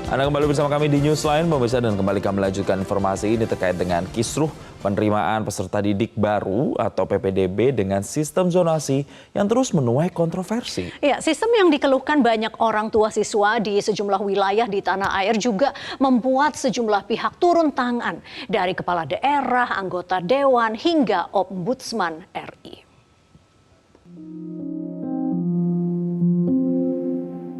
Anda kembali bersama kami di Newsline, pemirsa, dan kembali kami melanjutkan informasi ini terkait dengan kisruh penerimaan peserta didik baru atau PPDB dengan sistem zonasi yang terus menuai kontroversi. Ya, sistem yang dikeluhkan banyak orang tua siswa di sejumlah wilayah di tanah air juga membuat sejumlah pihak turun tangan, dari kepala daerah, anggota dewan, hingga Ombudsman RI.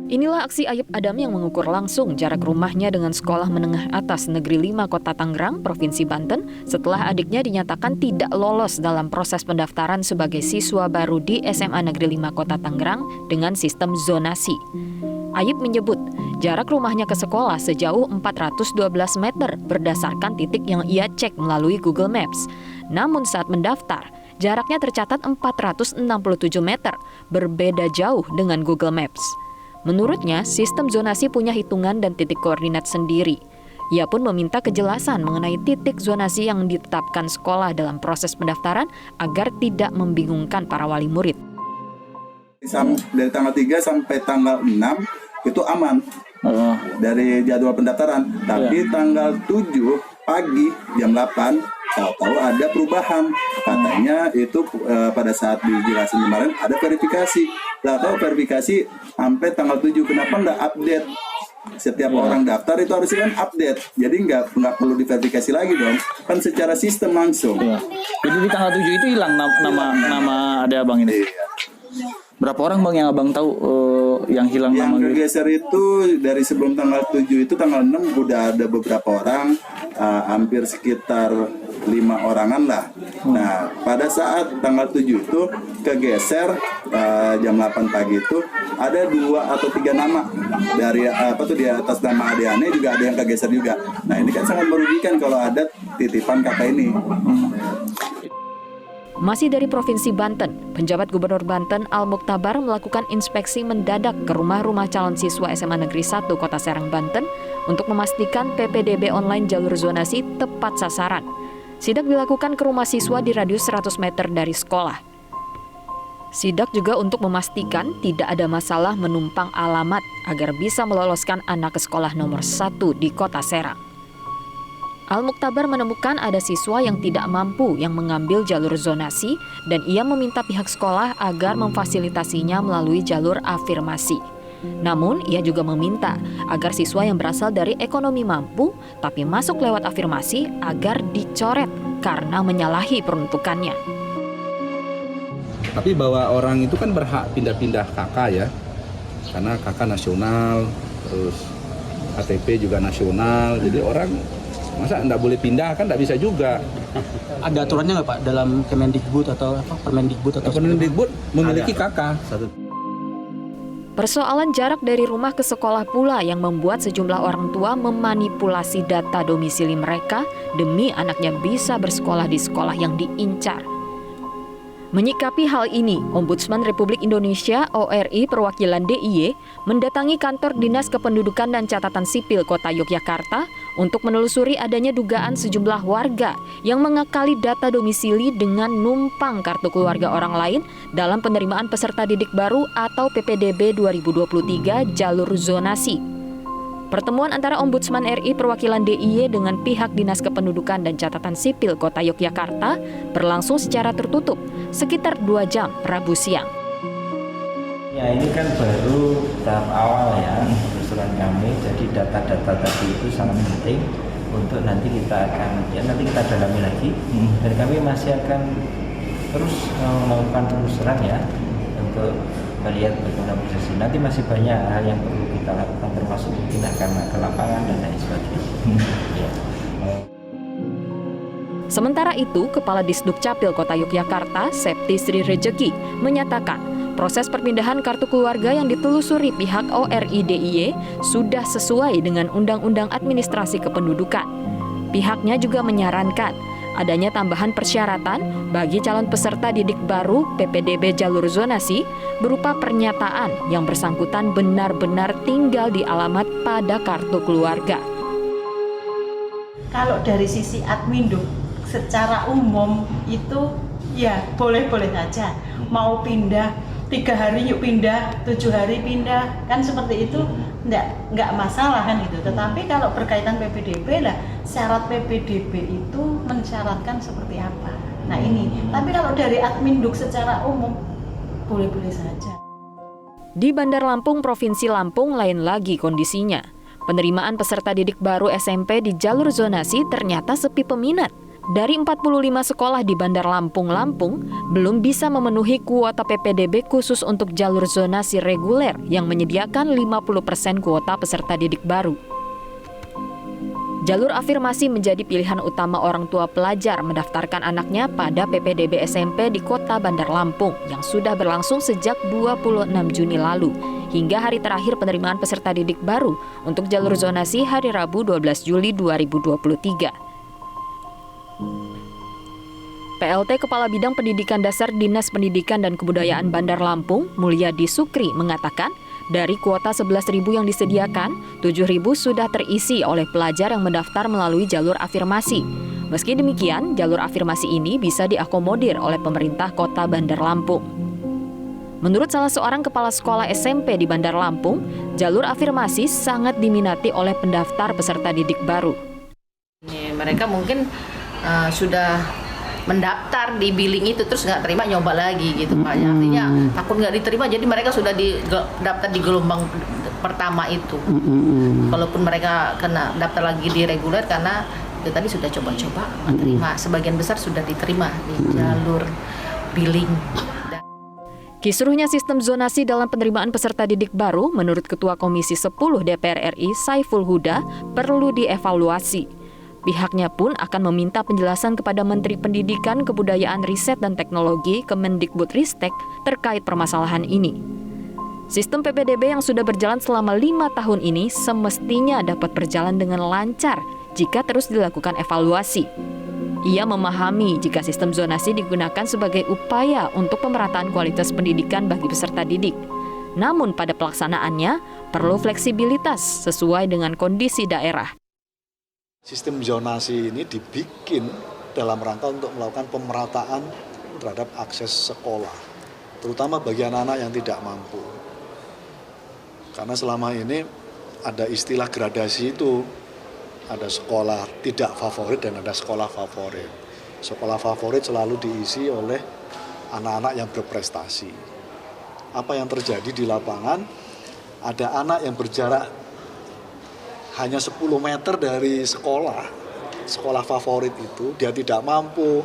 Inilah aksi Ayub Adam yang mengukur langsung jarak rumahnya dengan sekolah menengah atas Negeri 5 Kota Tangerang, Provinsi Banten, setelah adiknya dinyatakan tidak lolos dalam proses pendaftaran sebagai siswa baru di SMA Negeri 5 Kota Tangerang dengan sistem zonasi. Ayub menyebut jarak rumahnya ke sekolah sejauh 412 meter berdasarkan titik yang ia cek melalui Google Maps. Namun saat mendaftar, jaraknya tercatat 467 meter, berbeda jauh dengan Google Maps. Menurutnya, sistem zonasi punya hitungan dan titik koordinat sendiri. Ia pun meminta kejelasan mengenai titik zonasi yang ditetapkan sekolah dalam proses pendaftaran agar tidak membingungkan para wali murid. Dari tanggal 3 sampai tanggal 6 itu aman dari jadwal pendaftaran. Tapi tanggal 7 pagi jam 8 tahu-tahu ada perubahan. Katanya itu pada saat dijelasin kemarin ada verifikasi. Tahu verifikasi sampai tanggal 7. Kenapa nggak update? Setiap orang daftar itu harusnya kan update. Jadi nggak perlu diverifikasi lagi dong. Kan secara sistem langsung. Iya. Jadi di tanggal 7 itu hilang nama ada abang ini. Iya. Berapa orang bang yang abang tahu yang hilang nama? Yang bergeser itu dari sebelum tanggal 7 itu tanggal 6 udah ada beberapa orang, hampir sekitar 5 orangan lah. Nah, pada saat tanggal 7 itu kegeser jam 8 pagi itu ada 2 atau 3 nama dari di atas nama adik-anaknya juga ada yang kegeser juga. Nah, ini kan sangat merugikan kalau ada titipan kakak ini. Masih dari Provinsi Banten, penjabat Gubernur Banten Al Muktabar melakukan inspeksi mendadak ke rumah-rumah calon siswa SMA Negeri 1 Kota Serang, Banten untuk memastikan PPDB online jalur zonasi tepat sasaran. Sidak dilakukan ke rumah siswa di radius 100 meter dari sekolah. Sidak juga untuk memastikan tidak ada masalah menumpang alamat agar bisa meloloskan anak ke sekolah nomor 1 di Kota Serang. Al Muktabar menemukan ada siswa yang tidak mampu yang mengambil jalur zonasi dan ia meminta pihak sekolah agar memfasilitasinya melalui jalur afirmasi. Namun, ia juga meminta agar siswa yang berasal dari ekonomi mampu tapi masuk lewat afirmasi agar dicoret karena menyalahi peruntukannya. Tapi bahwa orang itu kan berhak pindah-pindah KK ya, karena KK nasional, terus KTP juga nasional, jadi orang masa enggak boleh pindah kan enggak bisa juga. Ada aturannya nggak Pak dalam Kemendikbud atau Permendikbud atau Permendikbud memiliki KK. Persoalan jarak dari rumah ke sekolah pula yang membuat sejumlah orang tua memanipulasi data domisili mereka demi anaknya bisa bersekolah di sekolah yang diincar. Menyikapi hal ini, Ombudsman Republik Indonesia (ORI) perwakilan DIY mendatangi kantor Dinas Kependudukan dan Catatan Sipil Kota Yogyakarta untuk menelusuri adanya dugaan sejumlah warga yang mengakali data domisili dengan numpang kartu keluarga orang lain dalam penerimaan peserta didik baru atau PPDB 2023 jalur zonasi. Pertemuan antara Ombudsman RI perwakilan DIY dengan pihak Dinas Kependudukan dan Catatan Sipil Kota Yogyakarta berlangsung secara tertutup sekitar 2 jam Rabu siang. Ya, ini kan baru tahap awal ya penelusuran kami, jadi data-data tadi itu sangat penting untuk nanti kita dalami lagi dan kami masih akan terus melakukan penelusuran ya untuk melihat bagaimana proses ini. Nanti masih banyak hal yang perlu kita lakukan termasuk mungkin akan ke lapangan dan lain sebagainya. Ya. Sementara itu, Kepala Disduk Capil Kota Yogyakarta, Septi Sri Rejeki, menyatakan proses perpindahan kartu keluarga yang ditelusuri pihak ORI DIY sudah sesuai dengan Undang-Undang Administrasi Kependudukan. Pihaknya juga menyarankan adanya tambahan persyaratan bagi calon peserta didik baru PPDB jalur zonasi berupa pernyataan yang bersangkutan benar-benar tinggal di alamat pada kartu keluarga. Kalau dari sisi adminduk secara umum itu ya boleh-boleh saja. Mau pindah 3 hari yuk pindah, 7 hari pindah, kan seperti itu nggak masalah kan gitu. Tetapi kalau berkaitan PPDB lah, syarat PPDB itu mensyaratkan seperti apa. Nah ini, tapi kalau dari Adminduk secara umum boleh-boleh saja. Di Bandar Lampung, Provinsi Lampung lain lagi kondisinya. Penerimaan peserta didik baru SMP di jalur zonasi ternyata sepi peminat. Dari 45 sekolah di Bandar Lampung, belum bisa memenuhi kuota PPDB khusus untuk jalur zonasi reguler yang menyediakan 50% kuota peserta didik baru. Jalur afirmasi menjadi pilihan utama orang tua pelajar mendaftarkan anaknya pada PPDB SMP di Kota Bandar Lampung yang sudah berlangsung sejak 26 Juni lalu hingga hari terakhir penerimaan peserta didik baru untuk jalur zonasi hari Rabu 12 Juli 2023. PLT Kepala Bidang Pendidikan Dasar Dinas Pendidikan dan Kebudayaan Bandar Lampung, Mulyadi Sukri, mengatakan dari kuota 11.000 yang disediakan, 7.000 sudah terisi oleh pelajar yang mendaftar melalui jalur afirmasi. Meski demikian, jalur afirmasi ini bisa diakomodir oleh pemerintah Kota Bandar Lampung. Menurut salah seorang kepala sekolah SMP di Bandar Lampung, jalur afirmasi sangat diminati oleh pendaftar peserta didik baru. Mereka mungkin sudah mendaftar di billing itu terus nggak terima nyoba lagi gitu Pak. Artinya takut nggak diterima, jadi mereka sudah daftar di gelombang pertama itu. Walaupun mereka kena daftar lagi di reguler karena itu tadi sudah coba-coba nggak terima. Sebagian besar sudah diterima di jalur billing. Kisruhnya sistem zonasi dalam penerimaan peserta didik baru, menurut Ketua Komisi 10 DPR RI Saiful Huda, perlu dievaluasi. Pihaknya pun akan meminta penjelasan kepada Menteri Pendidikan, Kebudayaan, Riset, dan Teknologi Kemendikbudristek terkait permasalahan ini. Sistem PPDB yang sudah berjalan selama 5 tahun ini semestinya dapat berjalan dengan lancar jika terus dilakukan evaluasi. Ia memahami jika sistem zonasi digunakan sebagai upaya untuk pemerataan kualitas pendidikan bagi peserta didik. Namun pada pelaksanaannya perlu fleksibilitas sesuai dengan kondisi daerah. Sistem zonasi ini dibikin dalam rangka untuk melakukan pemerataan terhadap akses sekolah, terutama bagi anak-anak yang tidak mampu. Karena selama ini ada istilah gradasi itu, ada sekolah tidak favorit dan ada sekolah favorit. Sekolah favorit selalu diisi oleh anak-anak yang berprestasi. Apa yang terjadi di lapangan, ada anak yang berjarak hanya 10 meter dari sekolah favorit itu, dia tidak mampu,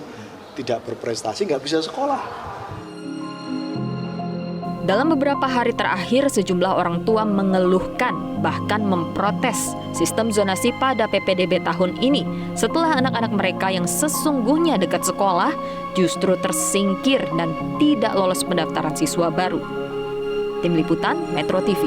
tidak berprestasi, nggak bisa sekolah. Dalam beberapa hari terakhir, sejumlah orang tua mengeluhkan, bahkan memprotes sistem zonasi pada PPDB tahun ini setelah anak-anak mereka yang sesungguhnya dekat sekolah justru tersingkir dan tidak lolos pendaftaran siswa baru. Tim Liputan Metro TV.